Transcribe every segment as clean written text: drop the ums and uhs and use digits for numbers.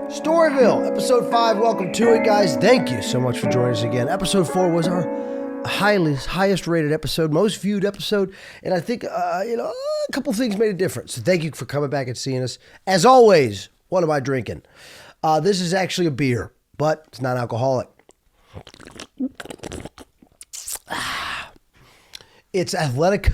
Storyville, episode 5. Welcome to it, guys. Thank you so much for joining us again. Episode 4 was our highest rated episode, most viewed episode, and I think a couple things made a difference. So thank you for coming back and seeing us. As always, what am I drinking? This is actually a beer, but it's not alcoholic. It's Athletic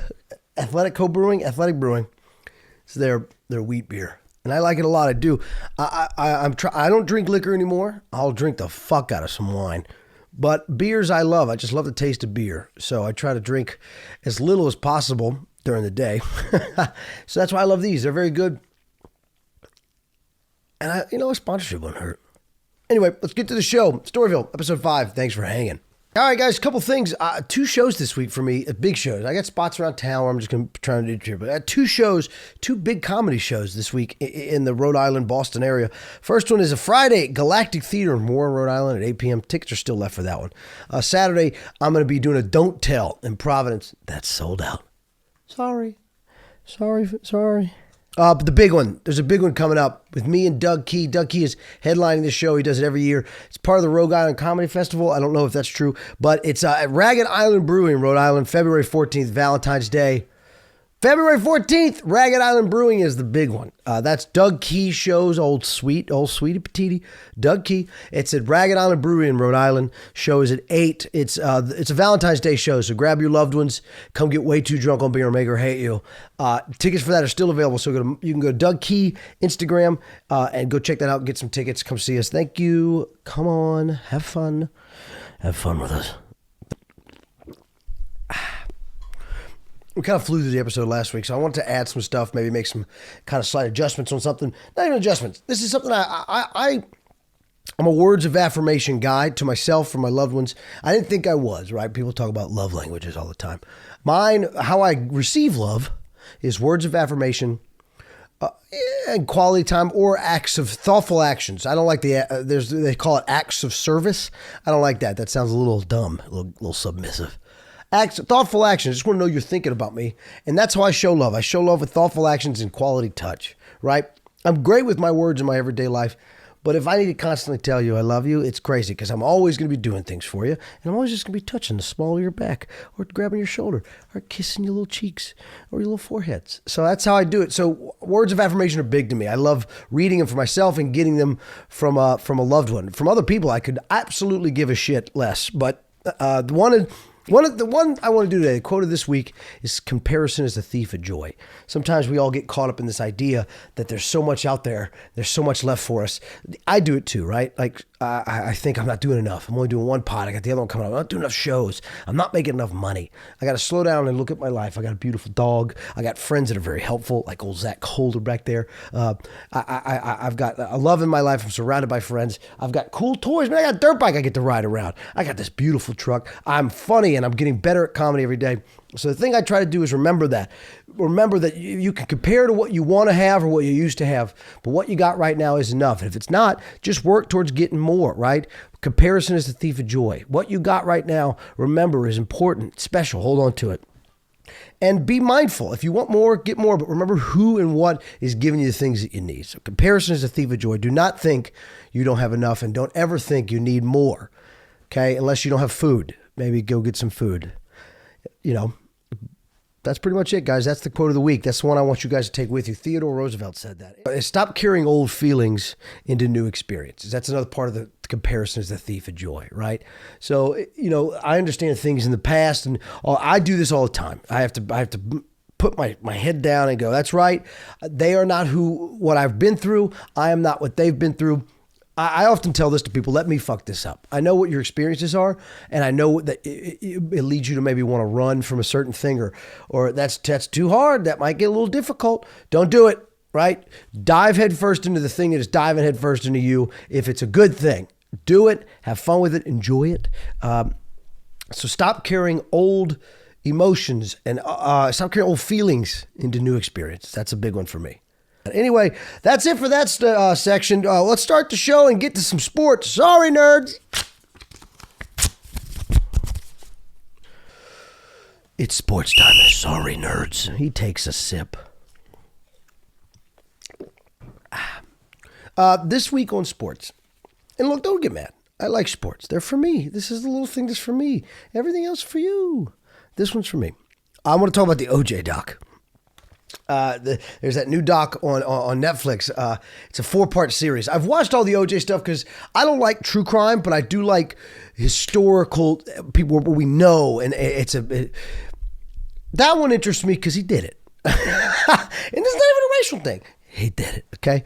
Brewing. It's their wheat beer, and I like it a lot. I do. I don't drink liquor anymore. I'll drink the fuck out of some wine, but beers I love. I just love the taste of beer, so I try to drink as little as possible during the day. So that's why I love these. They're very good, and a sponsorship wouldn't hurt. Anyway, let's get to the show. Storyville, episode 5. Thanks for hanging. All right, guys, a couple things. 2 shows this week for me, big shows. I got spots around town where I'm just going to try to do it here. But I had 2 shows, 2 big comedy shows this week in the Rhode Island, Boston area. First one is a Friday, Galactic Theater in Warren, Rhode Island at 8 p.m. Tickets are still left for that one. Saturday, I'm going to be doing a Don't Tell in Providence. That's sold out. Sorry. But the big one, there's a big one coming up with me and Doug Key. Doug Key is headlining this show. He does it every year. It's part of the Rhode Island Comedy Festival. I don't know if that's true, but it's at Ragged Island Brewing, Rhode Island, February 14th, Valentine's Day. February 14th, Ragged Island Brewing is the big one. That's Doug Key shows, old sweetie patiti, Doug Key. It's at Ragged Island Brewing in Rhode Island. Show is at 8. It's a Valentine's Day show, so grab your loved ones. Come get way too drunk on beer and make her hate you. Tickets for that are still available, so you can go to Doug Key Instagram and go check that out and get some tickets. Come see us. Thank you. Come on. Have fun. Have fun with us. We kind of flew through the episode last week, so I wanted to add some stuff, maybe make some kind of slight adjustments on something. Not even adjustments. This is something I'm a words of affirmation guy to myself, for my loved ones. I didn't think I was, right? People talk about love languages all the time. Mine, how I receive love, is words of affirmation and quality time or acts of thoughtful actions. I don't like they call it acts of service. I don't like that. That sounds a little dumb, a little submissive. Thoughtful actions. I just want to know you're thinking about me. And that's how I show love. I show love with thoughtful actions and quality touch, right? I'm great with my words in my everyday life, but if I need to constantly tell you I love you, it's crazy because I'm always going to be doing things for you. And I'm always just going to be touching the small of your back or grabbing your shoulder or kissing your little cheeks or your little foreheads. So that's how I do it. So words of affirmation are big to me. I love reading them for myself and getting them from a loved one. From other people, I could absolutely give a shit less. But the one I want to do today, the quote of this week is comparison is the thief of joy. Sometimes we all get caught up in this idea that there's so much out there, there's so much left for us. I do it too, right? Like I think I'm not doing enough. I'm only doing one pod. I got the other one coming up. I'm not doing enough shows. I'm not making enough money. I got to slow down and look at my life. I got a beautiful dog. I got friends that are very helpful, like old Zach Holder back there. I've got a love in my life. I'm surrounded by friends. I've got cool toys. Man, I got a dirt bike I get to ride around. I got this beautiful truck. I'm funny and I'm getting better at comedy every day. So the thing I try to do is remember that. Remember that you can compare to what you want to have or what you used to have, but what you got right now is enough. And if it's not, just work towards getting more, right? Comparison is the thief of joy. What you got right now, remember, is important, special. Hold on to it. And be mindful. If you want more, get more, but remember who and what is giving you the things that you need. So comparison is the thief of joy. Do not think you don't have enough and don't ever think you need more, okay? Unless you don't have food. Maybe go get some food. That's pretty much it, guys. That's the quote of the week. That's the one I want you guys to take with you. Theodore Roosevelt said that. Stop carrying old feelings into new experiences. That's another part of the comparison is the thief of joy, right? So, I understand things in the past, and I do this all the time. I have to put my head down and go, that's right. They are not what I've been through. I am not what they've been through. I often tell this to people, let me fuck this up. I know what your experiences are, and I know that it leads you to maybe want to run from a certain thing or that's too hard. That might get a little difficult. Don't do it, right? Dive headfirst into the thing that is diving headfirst into you. If it's a good thing, do it, have fun with it, enjoy it. So stop carrying old emotions and stop carrying old feelings into new experiences. That's a big one for me. Anyway, that's it for that section. Let's start the show and get to some sports. Sorry, nerds. It's sports time. Sorry, nerds. He takes a sip. This week on sports. And look, don't get mad. I like sports. They're for me. This is the little thing that's for me. Everything else for you. This one's for me. I want to talk about the OJ doc. There's that new doc on Netflix. It's a 4-part series. I've watched all the OJ stuff because I don't like true crime, but I do like historical people where we know. And that one interests me because he did it. And it's not even a racial thing. He did it. Okay.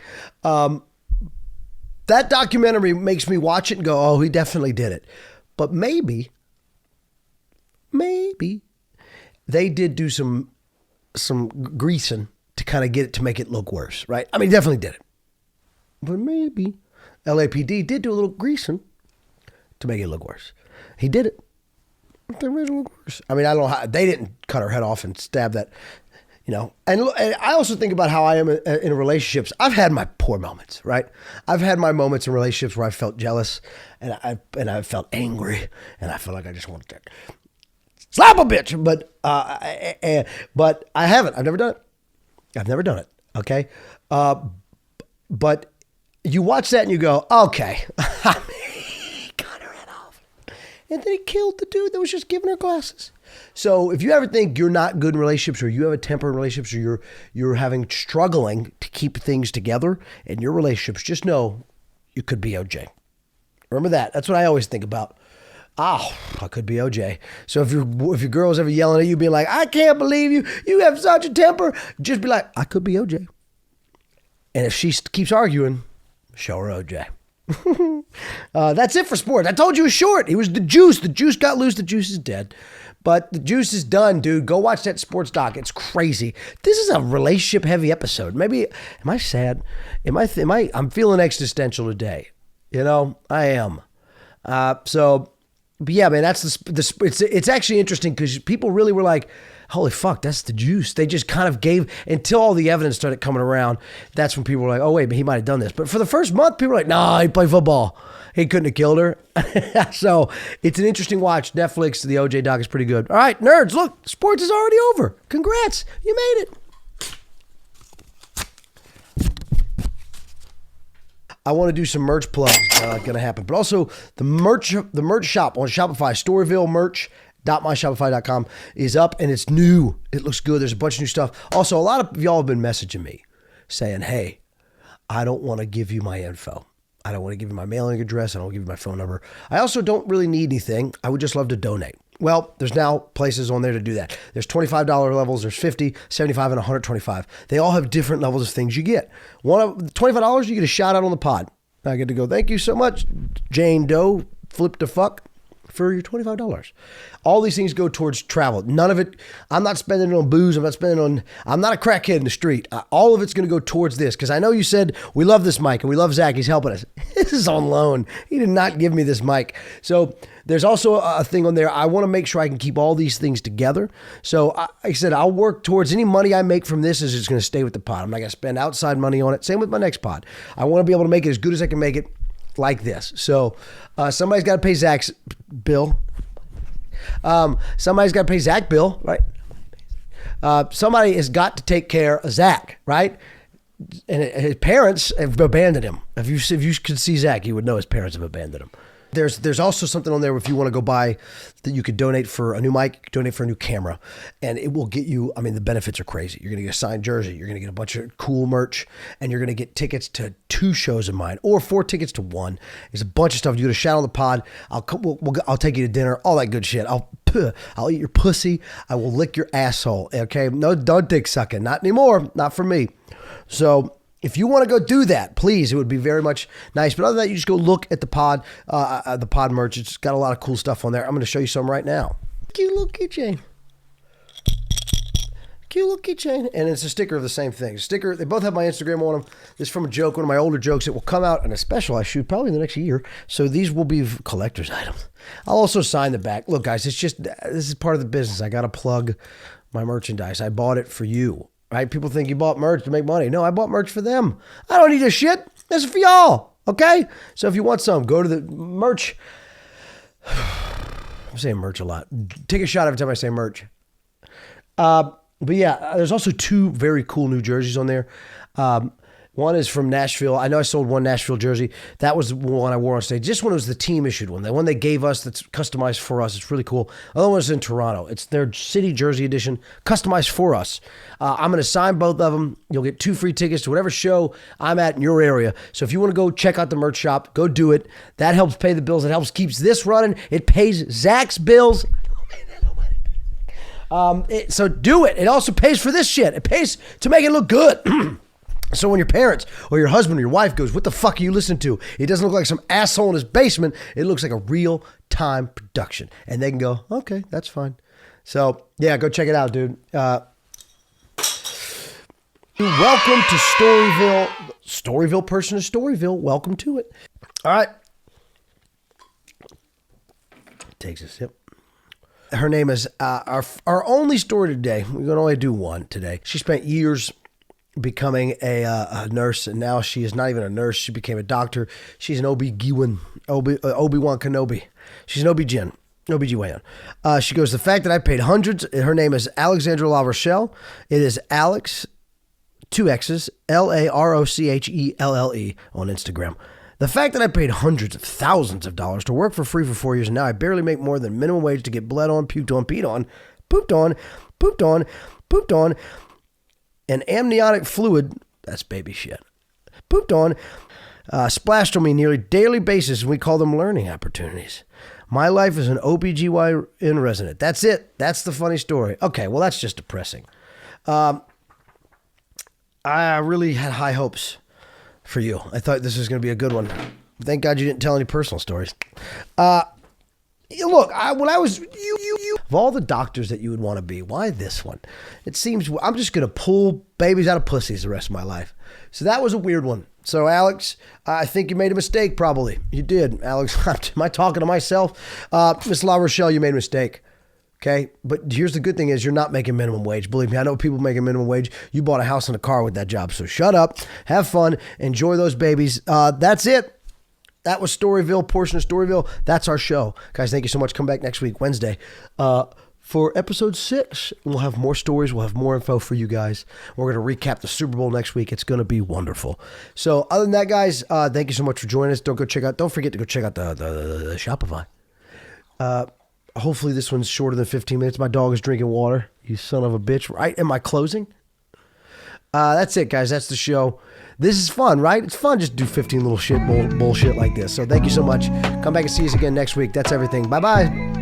That documentary makes me watch it and go, oh, he definitely did it. But maybe they did do some greasing to kind of get it to make it look worse, right? I mean, he definitely did it. But maybe LAPD did do a little greasing to make it look worse. He did it. They made it look worse. I mean, I don't know how, they didn't cut her head off and stab that, you know. And I also think about how I am in relationships. I've had my poor moments, right? I've had my moments in relationships where I felt jealous and I felt angry and I felt like I just wanted to slap a bitch, but I haven't. I've never done it. Okay, but you watch that and you go, okay, he cut her head off, and then he killed the dude that was just giving her glasses. So if you ever think you're not good in relationships, or you have a temper in relationships, or you're struggling to keep things together in your relationships, just know you could be OJ. Remember that. That's what I always think about. Oh, I could be OJ. So if your girl's ever yelling at you, being like, I can't believe you have such a temper, just be like, I could be OJ. And if she keeps arguing, show her OJ. That's it for sports. I told you it was short. It was the juice. The juice got loose. The juice is dead. But the juice is done, dude. Go watch that sports doc. It's crazy. This is a relationship heavy episode. Maybe, am I sad? I'm feeling existential today. You know, I am. But yeah, man, that's it's actually interesting because people really were like, holy fuck, that's the juice. They just kind of gave, until all the evidence started coming around, that's when people were like, oh wait, but he might have done this. But for the first month, people were like, nah, he played football. He couldn't have killed her. So it's an interesting watch. Netflix, the OJ doc is pretty good. All right, nerds, look, sports is already over. Congrats, you made it. I want to do some merch plugs. Going to happen. But also the merch shop on Shopify, Storyville merch.myshopify.com is up and it's new. It looks good. There's a bunch of new stuff. Also, a lot of y'all have been messaging me saying, hey, I don't want to give you my info. I don't want to give you my mailing address. I don't want to give you my phone number. I also don't really need anything. I would just love to donate. Well, there's now places on there to do that. There's $25 levels, there's $50, $75, and $125. They all have different levels of things you get. $25, you get a shout out on the pod. I get to go, thank you so much, Jane Doe, flip the fuck, for your $25. All these things go towards travel. None of it, I'm not spending it on booze. I'm not a crackhead in the street. All of it's going to go towards this because I know you said, we love this mic and we love Zach. He's helping us. This is on loan. He did not give me this mic. So there's also a thing on there. I want to make sure I can keep all these things together. So like I said, I'll work towards any money I make from this is just going to stay with the pod. I'm not going to spend outside money on it. Same with my next pod. I want to be able to make it as good as I can make it like this. So somebody's got to pay Zach's bill. Somebody's got to pay Zach bill, right? Somebody has got to take care of Zach, right? And his parents have abandoned him. If you could see Zach, you would know his parents have abandoned him. There's also something on there if you want to go buy that you could donate for a new mic, donate for a new camera, and it will get you, I mean, the benefits are crazy. You're going to get a signed jersey. You're going to get a bunch of cool merch, and you're going to get tickets to 2 shows of mine or 4 tickets to 1. There's a bunch of stuff. You get a shout on the pod. I'll take you to dinner, all that good shit. I'll eat your pussy. I will lick your asshole. Okay. No, don't dick sucking. Not anymore. Not for me. So if you want to go do that, please, it would be very much nice. But other than that, you just go look at the pod merch. It's got a lot of cool stuff on there. I'm going to show you some right now. Cute little keychain. Cute little keychain. And it's a sticker of the same thing. Sticker, they both have my Instagram on them. This is from a joke, one of my older jokes. It will come out in a special I shoot probably in the next year. So these will be collector's items. I'll also sign the back. Look, guys, this is part of the business. I got to plug my merchandise. I bought it for you. Right? People think you bought merch to make money. No, I bought merch for them. I don't need this shit. This is for y'all. Okay? So if you want some, go to the merch. I'm saying merch a lot. Take a shot every time I say merch. But yeah, there's also 2 very cool new jerseys on there. One is from Nashville. I know I sold one Nashville jersey. That was the one I wore on stage. Just when it was the team issued one. The one they gave us that's customized for us. It's really cool. The other one's in Toronto. It's their city jersey edition, customized for us. I'm going to sign both of them. You'll get 2 free tickets to whatever show I'm at in your area. So if you want to go check out the merch shop, go do it. That helps pay the bills. It helps keeps this running. It pays Zach's bills. So do it. It also pays for this shit. It pays to make it look good. So when your parents or your husband or your wife goes, what the fuck are you listening to? It doesn't look like some asshole in his basement. It looks like a real-time production. And they can go, okay, that's fine. So, yeah, go check it out, dude. Welcome to Storyville. Storyville person to Storyville. Welcome to it. All right. Takes a sip. Her name is our only story today. We're going to only do one today. She spent years becoming a nurse, and now she is not even a nurse. She became a doctor. She's an Obi-Wan Kenobi. She's an OB-GYN. She goes, the fact that I paid hundreds, her name is Alexandra La Rochelle. It is Alex, 2 X's, LAROCHELLE on Instagram. The fact that I paid hundreds of thousands of dollars to work for free for 4 years, and now I barely make more than minimum wage to get bled on, puked on, peed on, pooped on, and amniotic fluid, that's baby shit, pooped on, splashed on me nearly daily basis, and we call them learning opportunities. My life is an OBGYN resident. That's it. That's the funny story. Okay, well, that's just depressing. I really had high hopes for you. I thought this was going to be a good one. Thank God you didn't tell any personal stories. Look, when I was of all the doctors that you would want to be, why this one? It seems I'm just going to pull babies out of pussies the rest of my life. So that was a weird one. So Alex, I think you made a mistake. Probably you did, Alex. Am I talking to myself? Miss La Rochelle, you made a mistake. Okay, but here's the good thing is you're not making minimum wage. Believe me, I know people making minimum wage. You bought a house and a car with that job. So shut up, have fun, enjoy those babies. That's it. That was Storyville, portion of Storyville. That's our show. Guys, thank you so much. Come back next week, Wednesday, for episode 6. We'll have more stories. We'll have more info for you guys. We're going to recap the Super Bowl next week. It's going to be wonderful. So other than that, guys, thank you so much for joining us. Don't forget to go check out the Shopify. Hopefully this one's shorter than 15 minutes. My dog is drinking water. You son of a bitch. Right? Am I closing? That's it, guys. That's the show. This is fun, right? It's fun just to do 15 little bullshit like this. So thank you so much. Come back and see us again next week. That's everything. Bye-bye.